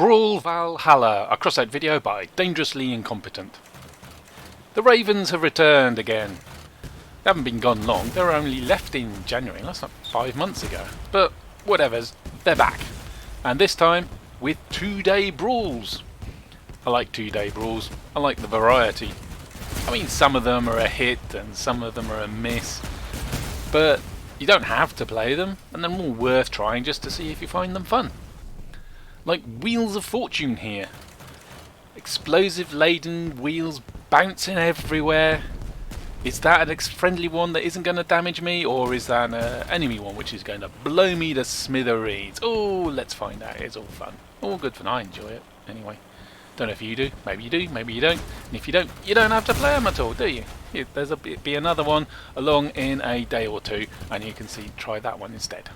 Brawl Valhalla, a Crossout video by Dangerously Incompetent. The Ravens have returned again. They haven't been gone long, they were only left in January, that's like 5 months ago. But whatevers, they're back. And this time with 2-day brawls. I like 2-day brawls, I like the variety. I mean, some of them are a hit and some of them are a miss. But you don't have to play them, and they're all worth trying just to see if you find them fun. Like Wheels of Fortune here. Explosive laden wheels bouncing everywhere. Is that a friendly one that isn't going to damage me, or is that an enemy one which is going to blow me to smithereens? Oh, let's find out. It's all fun. All good fun. I enjoy it anyway. Don't know if you do. Maybe you do, maybe you don't. And if you don't have to play them at all, do you? There's be another one along in a day or two, and you can try that one instead.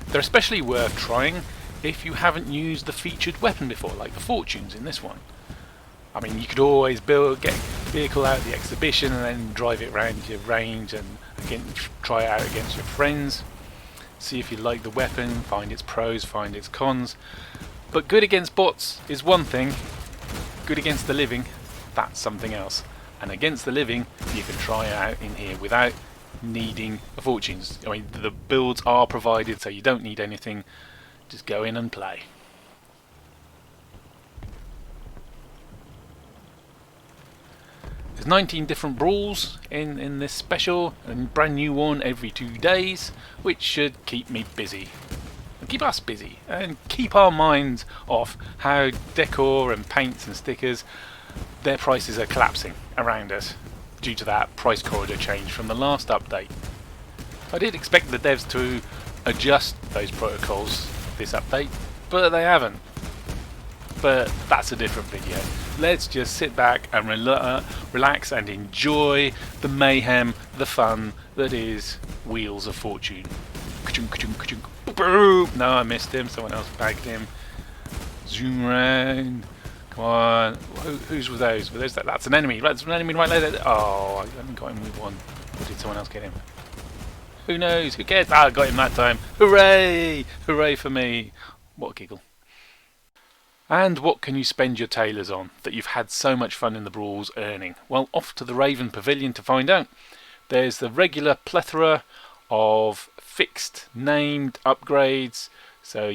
They're especially worth trying if you haven't used the featured weapon before, like the fortunes in this one. I mean, you could always get a vehicle out of the exhibition and then drive it around your range and again try it out against your friends. See if you like the weapon, find its pros, find its cons. But good against bots is one thing, good against the living, that's something else. And against the living, you can try it out in here without needing fortunes. I mean, the builds are provided, so you don't need anything. Just go in and play. There's 19 different brawls in this special, and a brand new one every 2 days, which should keep me busy. And keep us busy, and keep our minds off how decor and paints and stickers, their prices are collapsing around us due to that price corridor change from the last update. I did expect the devs to adjust those protocols this update, but they haven't. But that's a different video. Let's just sit back and relax and enjoy the mayhem, the fun that is Wheels of Fortune. No, I missed him, someone else bagged him. Zoom around. Come on, who's with those? That's an enemy. That's an enemy right there. Oh, I haven't got him with one. Or did someone else get him? Who knows? Who cares? Ah, I got him that time. Hooray! Hooray for me. What a giggle. And what can you spend your tailors on that you've had so much fun in the brawls earning? Well, off to the Raven Pavilion to find out. There's the regular plethora of fixed named upgrades, so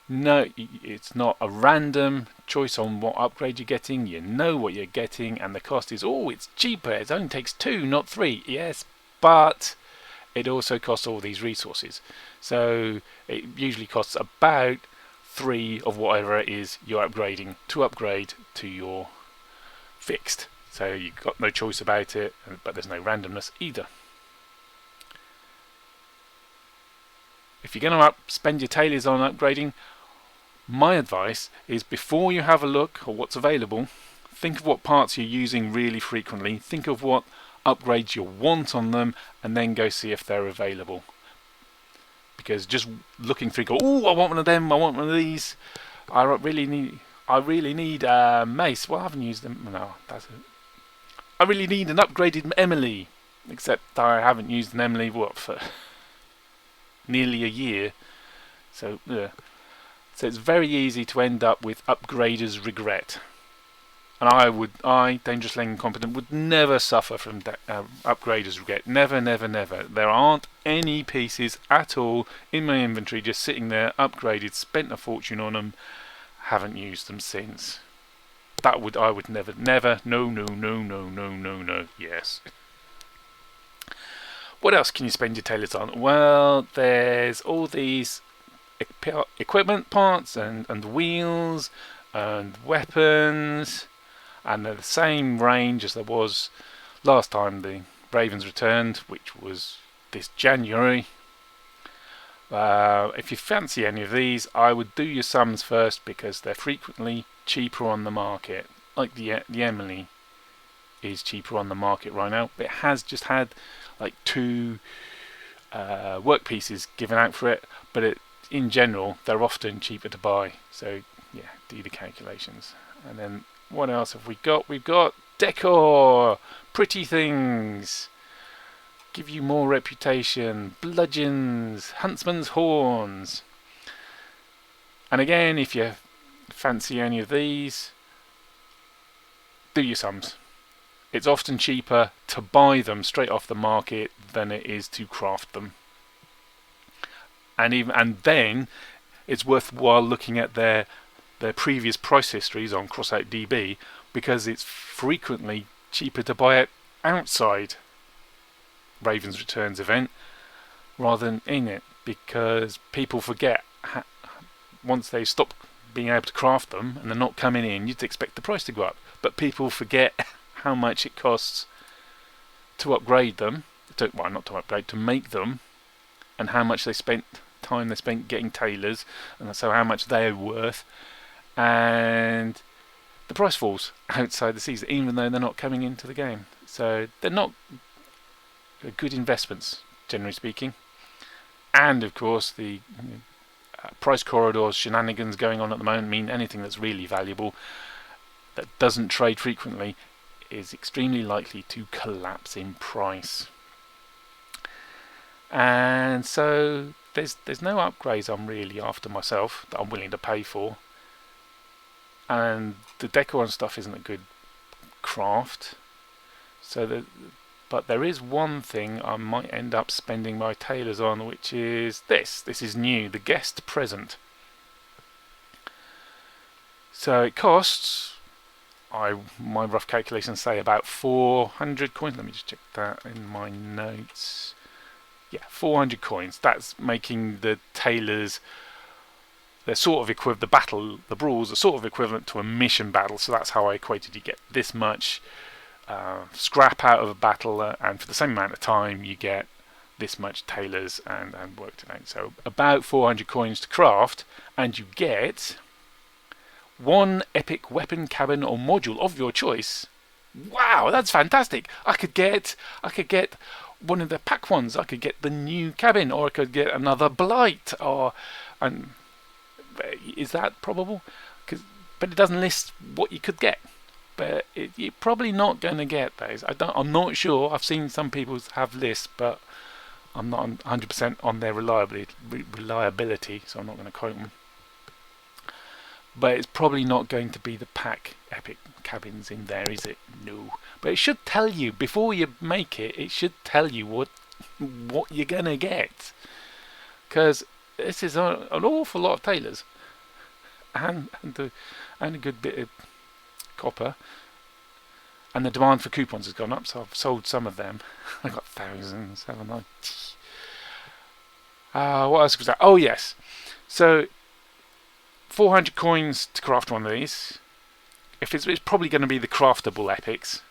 it's not a random choice on what upgrade you're getting. You know what you're getting, and the cost is, oh, it's cheaper. It only takes 2, not 3. Yes, but it also costs all these resources. So it usually costs about 3 of whatever it is you're upgrading to upgrade to your fixed. So you've got no choice about it, but there's no randomness either. If you're going to spend your tailors on upgrading, my advice is before you have a look at what's available, think of what parts you're using really frequently, think of what upgrades you want on them, and then go see if they're available. Because just looking through, go, oh, I want one of them, I want one of these, I really need mace. Well, I haven't used them. No, that's it. I really need an upgraded Emily, except I haven't used an Emily for nearly a year. So it's very easy to end up with upgraders' regret. And I, Dangerously Incompetent, would never suffer from upgraders' regret. Never, never, never. There aren't any pieces at all in my inventory just sitting there, upgraded, spent a fortune on them, haven't used them since. I would never, no, yes. What else can you spend your tailors on? Well, there's all these equipment parts and wheels and weapons, and they're the same range as there was last time the Ravens returned, which was this January. If you fancy any of these, I would do your sums first because they're frequently cheaper on the market. Like the Emily is cheaper on the market right now. It has just had like 2 work pieces given out for it, but in general they're often cheaper to buy. So yeah, do the calculations. And then what else have we got? We've got decor, pretty things, give you more reputation, bludgeons, huntsman's horns. And again, if you fancy any of these, do your sums. It's often cheaper to buy them straight off the market than it is to craft them. And then it's worthwhile looking at their previous price histories on Crossout DB, because it's frequently cheaper to buy it outside Raven's Returns event rather than in it, because people forget once they stop being able to craft them and they're not coming in, you'd expect the price to go up, but people forget how much it costs to upgrade them, to make them, and how much time they spent getting tailors, and so how much they're worth, and the price falls outside the season, even though they're not coming into the game. So they're not good investments, generally speaking. And of course, the price corridors shenanigans going on at the moment mean anything that's really valuable that doesn't trade frequently is extremely likely to collapse in price. And so there's no upgrades I'm really after myself that I'm willing to pay for. And the decor and stuff isn't a good craft. But there is one thing I might end up spending my tailors on, which is this. This is new, the guest present. So it costs, my rough calculations say about 400 coins. Let me just check that in my notes. Yeah, 400 coins. That's making the tailors, they're sort of equivalent, the brawls are sort of equivalent to a mission battle. So that's how I equated. You get this much scrap out of a battle, and for the same amount of time you get this much tailors, and worked it out. So about 400 coins to craft, and you get one epic weapon, cabin or module of your choice. Wow, that's fantastic. I could get one of the pack ones. I could get the new cabin, or I could get another blight, and is that probable? But it doesn't list what you could get. But you're probably not going to get those. I'm not sure. I've seen some people have lists, but I'm not 100% on their reliability, so I'm not going to quote them. But it's probably not going to be the pack epic cabins in there, is it? No. But it should tell you before you make it. It should tell you what you're going to get, because this is an awful lot of tailors, and a good bit of COPPA, and the demand for coupons has gone up, so I've sold some of them. I got thousands, haven't I? What else was that? Oh yes, so 400 coins to craft one of these. If it's probably going to be the craftable epics,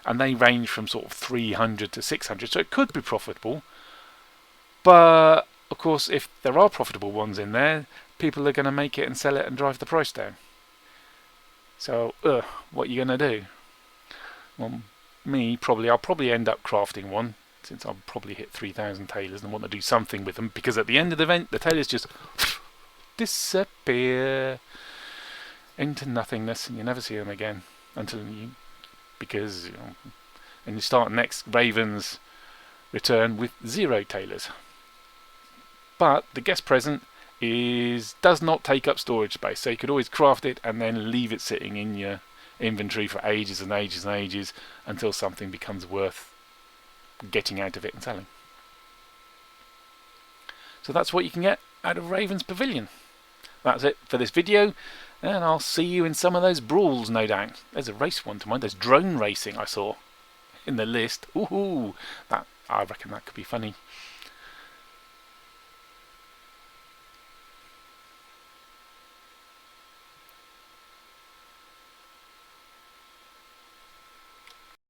and they range from sort of 300 to 600, so it could be profitable. But of course, if there are profitable ones in there, people are going to make it and sell it and drive the price down. So, what are you going to do? Well, I'll probably end up crafting one, since I'll probably hit 3,000 tailors and want to do something with them, because at the end of the event, the tailors just disappear into nothingness, and you never see them again and you start next Raven's Return with 0 tailors. But the guest present does not take up storage space, so you could always craft it and then leave it sitting in your inventory for ages and ages and ages until something becomes worth getting out of it and selling. So that's what you can get out of Raven's Pavilion. That's it for this video, and I'll see you in some of those brawls, no doubt. There's a race one to mind. There's drone racing I saw in the list. Ooh, I reckon that could be funny.